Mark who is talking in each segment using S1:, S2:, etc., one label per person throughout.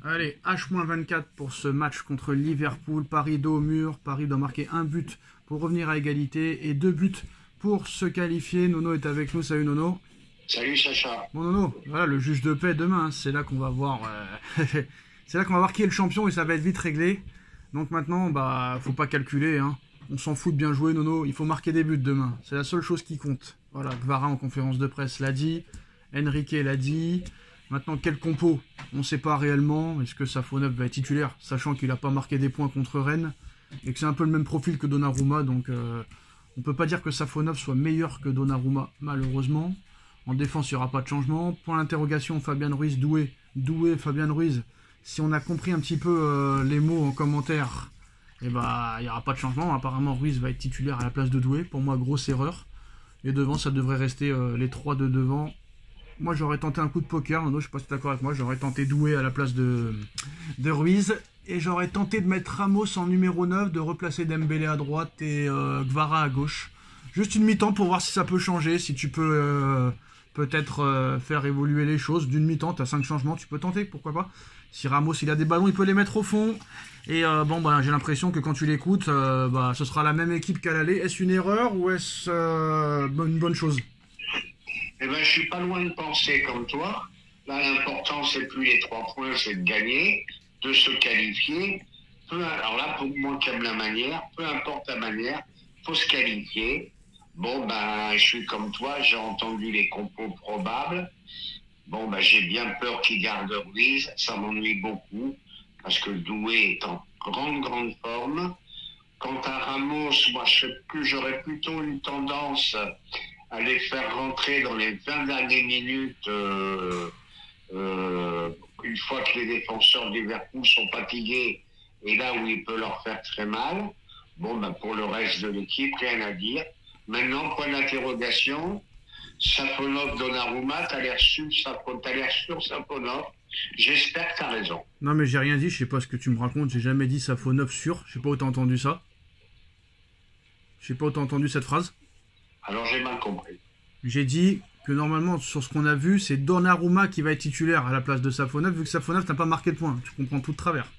S1: Allez, H-24 pour ce match contre Liverpool. Paris dos au mur. Paris doit marquer un but pour revenir à égalité et 2 buts pour se qualifier. Nono est avec nous. Salut Nono.
S2: Salut Sacha.
S1: Bon Nono, voilà le juge de paix demain. C'est là qu'on va voir. C'est là qu'on va voir qui est le champion et ça va être vite réglé. Donc maintenant, faut pas calculer. Hein. On s'en fout de bien jouer Nono. Il faut marquer des buts demain. C'est la seule chose qui compte. Voilà, Gvara en conférence de presse l'a dit. Enrique l'a dit. Maintenant, quel compo? On ne sait pas réellement. Est-ce que Safonov va être titulaire, sachant qu'il n'a pas marqué des points contre Rennes et que c'est un peu le même profil que Donnarumma. Donc, on ne peut pas dire que Safonov soit meilleur que Donnarumma, malheureusement. En défense, il n'y aura pas de changement. Point d'interrogation, Fabian Ruiz, Doué. Doué, Fabian Ruiz. Si on a compris un petit peu les mots en commentaire, il n'y aura pas de changement. Apparemment, Ruiz va être titulaire à la place de Doué. Pour moi, grosse erreur. Et devant, ça devrait rester les 3 de devant. Moi, j'aurais tenté un coup de poker. Nono, je ne sais pas si tu es d'accord avec moi. J'aurais tenté Doué à la place de Ruiz. Et j'aurais tenté de mettre Ramos en numéro 9, de replacer Dembélé à droite et Gvara à gauche. Juste une mi-temps pour voir si ça peut changer. Si tu peux peut-être faire évoluer les choses. D'une mi-temps, tu as 5 changements. Tu peux tenter, pourquoi pas. Si Ramos il a des ballons, il peut les mettre au fond. Et j'ai l'impression que quand tu l'écoutes, ce sera la même équipe qu'à l'aller. Est-ce une erreur ou est-ce une bonne chose?
S2: Eh ben, je suis pas loin de penser comme toi. Là, l'important, c'est plus les 3 points, c'est de gagner, de se qualifier. Alors là, pour moi qui aime la manière, peu importe la manière, faut se qualifier. Bon, je suis comme toi, j'ai entendu les compos probables. Bon, j'ai bien peur qu'il garde Ruiz. Ça m'ennuie beaucoup parce que Doué est en grande forme. Quant à Ramos, moi, j'aurais plutôt une tendance à les faire rentrer dans les 20 dernières minutes une fois que les défenseurs de Liverpool sont fatigués et là où il peut leur faire très mal. Bon, pour le reste de l'équipe, rien à dire. Maintenant, point d'interrogation, Safonov, Donnarumma, t'as l'air sûr Safonov. J'espère que t'as raison.
S1: Non, mais j'ai rien dit, je sais pas ce que tu me racontes. J'ai jamais dit Safonov sûr. Je sais pas où t'as entendu ça. Je sais pas où t'as entendu cette phrase.
S2: Alors j'ai mal compris.
S1: J'ai dit que normalement, sur ce qu'on a vu, c'est Donnarumma qui va être titulaire à la place de Safonov, vu que Safonov n'a pas marqué de points. Tu comprends tout de travers.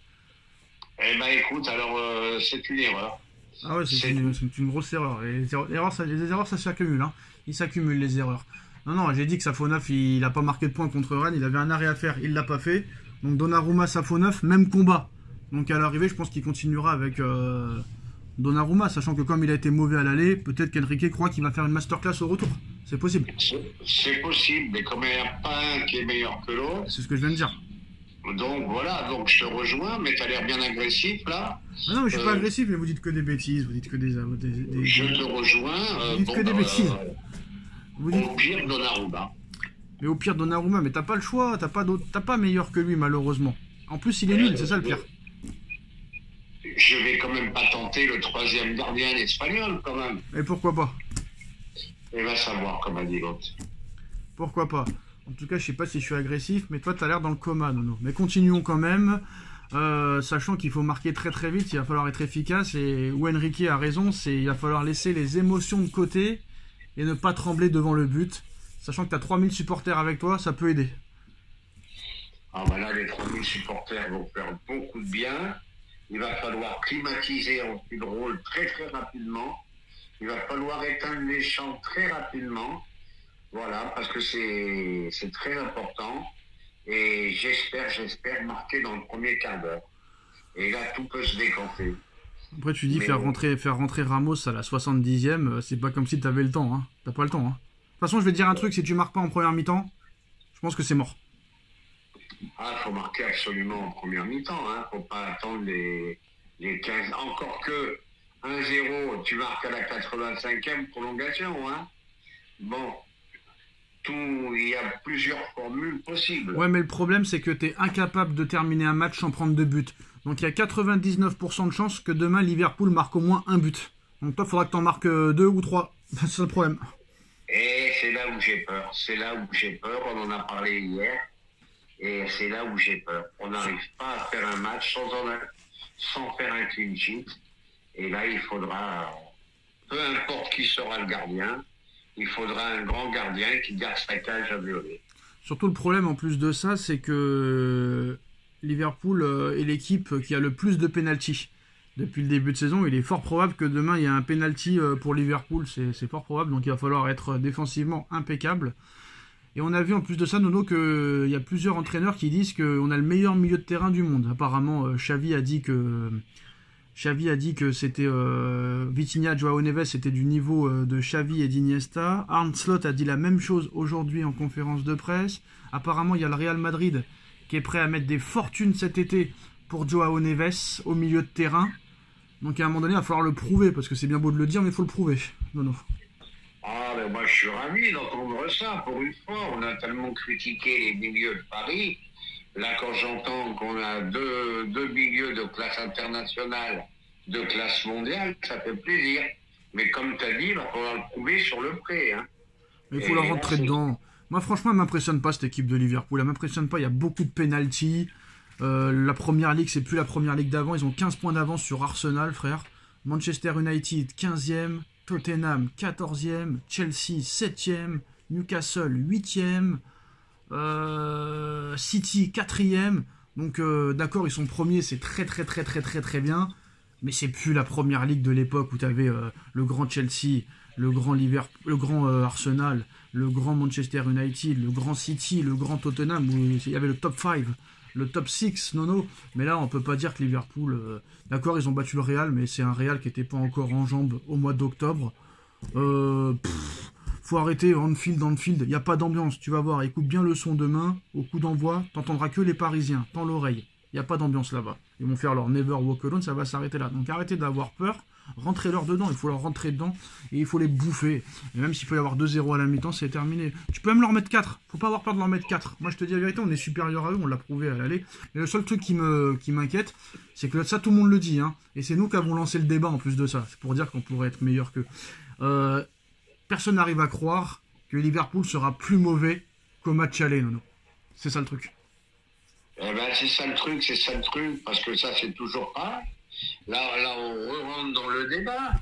S2: Eh ben écoute, alors c'est une erreur.
S1: Ah ouais, c'est une grosse erreur. Les erreurs, ça s'accumule. Hein. Ils s'accumulent, les erreurs. Non, j'ai dit que Safonov, il n'a pas marqué de points contre Rennes. Il avait un arrêt à faire, il l'a pas fait. Donc Donnarumma, Safonov, même combat. Donc à l'arrivée, je pense qu'il continuera avec Donnarumma, sachant que comme il a été mauvais à l'aller, peut-être qu'Enrique croit qu'il va faire une masterclass au retour. C'est possible.
S2: C'est possible, mais comme il n'y a pas un qui est meilleur que l'autre.
S1: C'est ce que je viens de dire.
S2: Donc voilà, donc je te rejoins, mais tu as l'air bien agressif là.
S1: Ah non, mais je suis pas agressif, mais vous dites que des bêtises, vous dites que des
S2: je te rejoins.
S1: Vous dites que des bêtises.
S2: Au pire, Donnarumma.
S1: Mais au pire, Donnarumma, mais t'as pas le choix, t'as pas meilleur que lui, malheureusement. En plus, il est nul, c'est ça le pire.
S2: Je vais quand même pas tenter le 3e gardien espagnol, quand même.
S1: Et pourquoi pas?
S2: Et va savoir, comme a dit l'autre.
S1: Pourquoi pas? En tout cas, je sais pas si je suis agressif, mais toi, t'as l'air dans le coma, Nono. Mais continuons quand même, sachant qu'il faut marquer très très vite, il va falloir être efficace, et où Enrique a raison, il va falloir laisser les émotions de côté et ne pas trembler devant le but. Sachant que t'as 3000 supporters avec toi, ça peut aider.
S2: Ah là, les 3000 supporters vont faire beaucoup de bien. Il va falloir climatiser en fil de rôle très très rapidement. Il va falloir éteindre les chants très rapidement. Voilà, parce que c'est très important. Et j'espère marquer dans le premier quart d'heure. Et là, tout peut se décanter.
S1: Après, tu dis faire rentrer Ramos à la 70e, c'est pas comme si t'avais le temps. Hein. T'as pas le temps. Hein. De toute façon, je vais te dire un truc, si tu marques pas en première mi-temps, je pense que c'est mort.
S2: Ah, faut marquer absolument en première mi-temps. Hein. Faut pas attendre les 15. Encore que 1-0, tu marques à la 85e prolongation. Hein. Bon. Il y a plusieurs formules possibles.
S1: Ouais, mais le problème, c'est que tu es incapable de terminer un match sans prendre 2 buts. Donc il y a 99% de chances que demain, Liverpool marque au moins un but. Donc toi, il faudra que tu en marques 2 ou 3. C'est le problème.
S2: Et c'est là où j'ai peur. On en a parlé hier. Et c'est là où j'ai peur. On n'arrive pas à faire un match sans faire un clean sheet. Et là, il faudra, peu importe qui sera le gardien, il faudra un grand gardien qui garde sa cage à violer.
S1: Surtout le problème en plus de ça, c'est que Liverpool est l'équipe qui a le plus de pénalty depuis le début de saison. Il est fort probable que demain il y ait un penalty pour Liverpool, c'est fort probable, donc il va falloir être défensivement impeccable. Et on a vu en plus de ça, Nono, qu'il y a plusieurs entraîneurs qui disent qu'on a le meilleur milieu de terrain du monde. Apparemment, Xavi a dit que c'était Vitinha, Joao Neves, c'était du niveau de Xavi et d'Iniesta. Arne Slot a dit la même chose aujourd'hui en conférence de presse. Apparemment, il y a le Real Madrid qui est prêt à mettre des fortunes cet été pour Joao Neves au milieu de terrain. Donc à un moment donné, il va falloir le prouver, parce que c'est bien beau de le dire, mais il faut le prouver. Nono.
S2: Ah, mais moi je suis ravi d'entendre ça. Pour une fois, on a tellement critiqué les milieux de Paris. Là, quand j'entends qu'on a deux milieux de classe internationale, de classe mondiale, ça fait plaisir. Mais comme tu as dit, il va falloir le prouver sur le prêt. Hein.
S1: Mais il faut la rentrer dedans. Moi, franchement, elle m'impressionne pas, cette équipe de Liverpool. Elle m'impressionne pas, il y a beaucoup de pénalty. La première ligue, c'est plus la première ligue d'avant. Ils ont 15 points d'avance sur Arsenal, frère. Manchester United, 15e. Tottenham, 14e. Chelsea, 7e. Newcastle, 8e. City, 4e. Donc, d'accord, ils sont premiers, c'est très bien. Mais c'est plus la première ligue de l'époque où tu avais le grand Chelsea, le grand Liverpool, le grand Arsenal, le grand Manchester United, le grand City, le grand Tottenham, où il y avait le top 5. Le top 6, non. Mais là, on peut pas dire que Liverpool... d'accord, ils ont battu le Real, mais c'est un Real qui n'était pas encore en jambes au mois d'octobre. Faut arrêter, Anfield, il n'y a pas d'ambiance, tu vas voir. Écoute bien le son demain, au coup d'envoi, t'entendras que les Parisiens, tends l'oreille. Il n'y a pas d'ambiance là-bas. Ils vont faire leur Never Walk Alone, ça va s'arrêter là. Donc arrêtez d'avoir peur, rentrez-leur dedans, il faut leur rentrer dedans, et il faut les bouffer. Et même s'il peut y avoir 2-0 à la mi-temps, c'est terminé. Tu peux même leur mettre 4, faut pas avoir peur de leur mettre 4. Moi je te dis la vérité, on est supérieur à eux, on l'a prouvé à l'aller. Mais le seul truc qui m'inquiète, c'est que ça tout le monde le dit, hein. Et c'est nous qui avons lancé le débat en plus de ça. C'est pour dire qu'on pourrait être meilleur qu'eux. Personne n'arrive à croire que Liverpool sera plus mauvais qu'au match aller, Nono. C'est ça le truc.
S2: Eh ben, c'est ça le truc, parce que ça, c'est toujours pas. Là, on rentre dans le débat.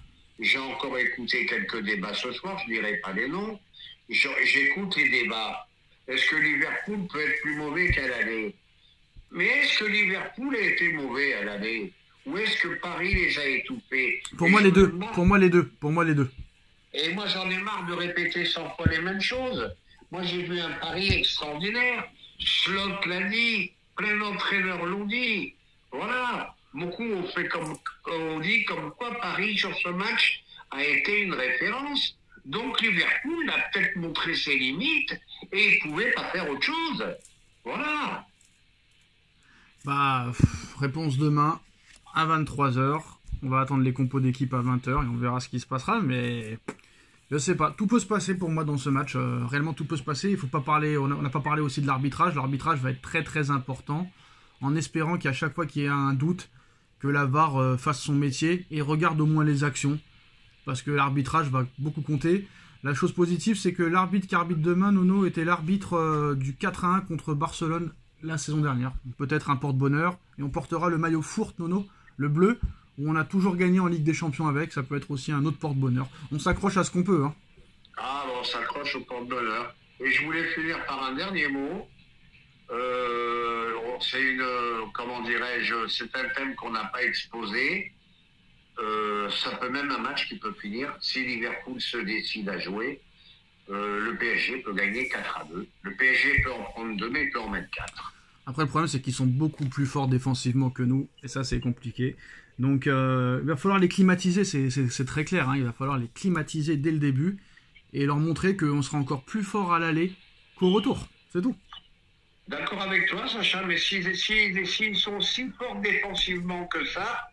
S2: J'ai encore écouté quelques débats ce soir, je dirai pas les noms. J'écoute les débats. Est-ce que Liverpool peut être plus mauvais qu'à l'aller? Mais est-ce que Liverpool a été mauvais à l'aller? Ou est-ce que Paris les a étouffés?
S1: Pour moi, les deux. Pour moi, les deux.
S2: Et moi, j'en ai marre de répéter 100 fois les mêmes choses. Moi, j'ai vu un Paris extraordinaire. Slot l'a dit. Plein d'entraîneurs l'ont dit. Voilà. Beaucoup on dit comme quoi Paris, sur ce match, a été une référence. Donc, Liverpool a peut-être montré ses limites et il pouvait pas faire autre chose. Voilà.
S1: Réponse demain à 23h. On va attendre les compos d'équipe à 20h et on verra ce qui se passera, mais je sais pas. Tout peut se passer pour moi dans ce match. Réellement, tout peut se passer. Il faut pas parler. On n'a pas parlé aussi de l'arbitrage. L'arbitrage va être très important, en espérant qu'à chaque fois qu'il y a un doute, que la VAR fasse son métier et regarde au moins les actions, parce que l'arbitrage va beaucoup compter. La chose positive, c'est que l'arbitre qui arbitre demain, Nono, était l'arbitre du 4-1 contre Barcelone la saison dernière. Peut-être un porte-bonheur, et on portera le maillot fourte, Nono, le bleu, où on a toujours gagné en Ligue des Champions avec. Ça peut être aussi un autre porte-bonheur. On s'accroche à ce qu'on peut, hein.
S2: Ah, bon, on s'accroche au porte-bonheur. Et je voulais finir par un dernier mot. C'est comment dirais-je, c'est un thème qu'on n'a pas exposé. Ça peut même un match qui peut finir, si Liverpool se décide à jouer, le PSG peut gagner 4-2. Le PSG peut en prendre 2, mais il peut en mettre 4.
S1: Après, le problème, c'est qu'ils sont beaucoup plus forts défensivement que nous, et ça, c'est compliqué. Donc, il va falloir les climatiser, c'est très clair, hein. Il va falloir les climatiser dès le début, et leur montrer qu'on sera encore plus fort à l'aller qu'au retour, c'est tout.
S2: D'accord avec toi, Sacha, mais s'ils sont si forts défensivement que ça,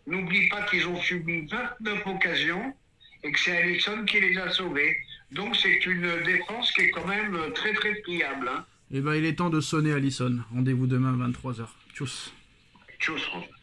S2: n'oublie pas qu'ils ont subi 29 occasions et que c'est Alisson qui les a sauvés. Donc c'est une défense qui est quand même très fiable. Hein.
S1: Eh ben, il est temps de sonner Alisson. Rendez-vous demain à 23h. Tchuss.
S2: Tchuss, François.